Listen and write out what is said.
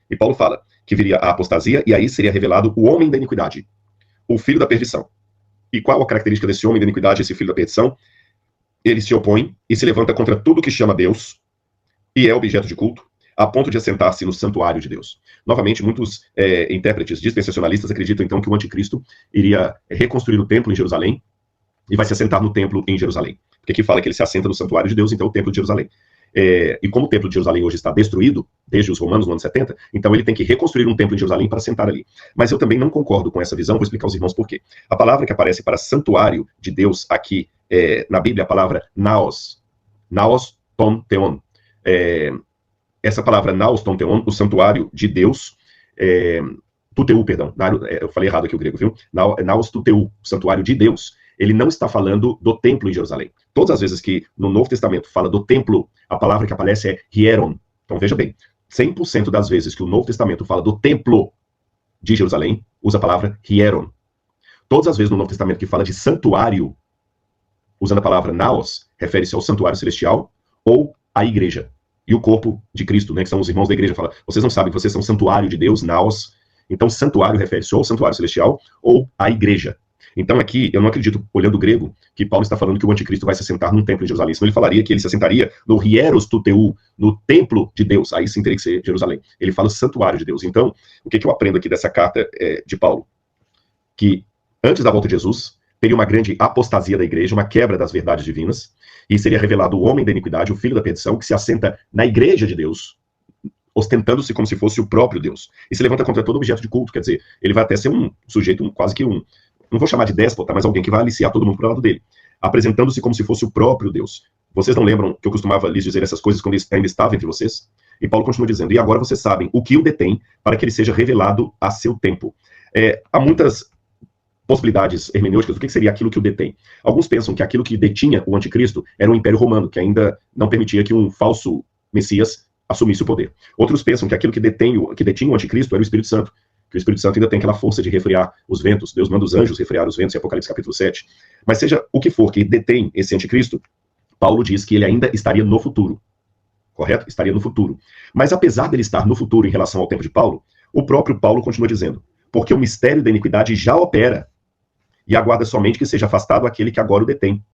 E Paulo fala que viria a apostasia e aí seria revelado o homem da iniquidade, o filho da perdição. E qual a característica desse homem da iniquidade, esse filho da perdição? Ele se opõe e se levanta contra tudo que chama Deus e é objeto de culto, a ponto de assentar-se no santuário de Deus. Novamente, muitos intérpretes dispensacionalistas acreditam, então, que o anticristo iria reconstruir o templo em Jerusalém e vai se assentar no templo em Jerusalém. Porque aqui fala que ele se assenta no santuário de Deus, então o templo de Jerusalém. E como o templo de Jerusalém hoje está destruído, desde os romanos no ano 70, então ele tem que reconstruir um templo em Jerusalém para sentar ali. Mas eu também não concordo com essa visão, vou explicar aos irmãos por quê. A palavra que aparece para santuário de Deus aqui na Bíblia é a palavra naos ton theon. Essa palavra naos ton theon, o santuário de Deus, tuteu, perdão, eu falei errado aqui o grego, viu? Naos tuteu, santuário de Deus. Ele não está falando do templo em Jerusalém. Todas as vezes que no Novo Testamento fala do templo, a palavra que aparece é hieron. Então veja bem, 100% das vezes que o Novo Testamento fala do templo de Jerusalém, usa a palavra hieron. Todas as vezes no Novo Testamento que fala de santuário, usando a palavra naos, refere-se ao santuário celestial ou à igreja. E o corpo de Cristo, né, que são os irmãos da igreja, fala, vocês não sabem que vocês são santuário de Deus, naos. Então santuário refere-se ou ao santuário celestial ou à igreja. Então aqui, eu não acredito, olhando o grego, que Paulo está falando que o anticristo vai se assentar num templo em Jerusalém. Senão ele falaria que ele se assentaria no hieros tuteu, no templo de Deus. Aí sim teria que ser Jerusalém. Ele fala santuário de Deus. Então, o que eu aprendo aqui dessa carta de Paulo? Que antes da volta de Jesus, teria uma grande apostasia da igreja, uma quebra das verdades divinas, e seria revelado o homem da iniquidade, o filho da perdição, que se assenta na igreja de Deus, ostentando-se como se fosse o próprio Deus. E se levanta contra todo objeto de culto, quer dizer, ele vai até ser um sujeito, quase que um, não vou chamar de déspota, mas alguém que vai aliciar todo mundo para o lado dele, apresentando-se como se fosse o próprio Deus. Vocês não lembram que eu costumava lhes dizer essas coisas quando ainda estava entre vocês? E Paulo continua dizendo, e agora vocês sabem o que o detém para que ele seja revelado a seu tempo. Há muitas possibilidades hermenêuticas do que seria aquilo que o detém. Alguns pensam que aquilo que detinha o anticristo era o Império Romano, que ainda não permitia que um falso Messias assumisse o poder. Outros pensam que aquilo que detinha o anticristo era o Espírito Santo, que o Espírito Santo ainda tem aquela força de refrear os ventos. Deus manda os anjos refrear os ventos, em Apocalipse capítulo 7. Mas seja o que for que detém esse anticristo, Paulo diz que ele ainda estaria no futuro. Correto? Estaria no futuro. Mas apesar dele estar no futuro em relação ao tempo de Paulo, o próprio Paulo continua dizendo, porque o mistério da iniquidade já opera, e aguarda somente que seja afastado aquele que agora o detém.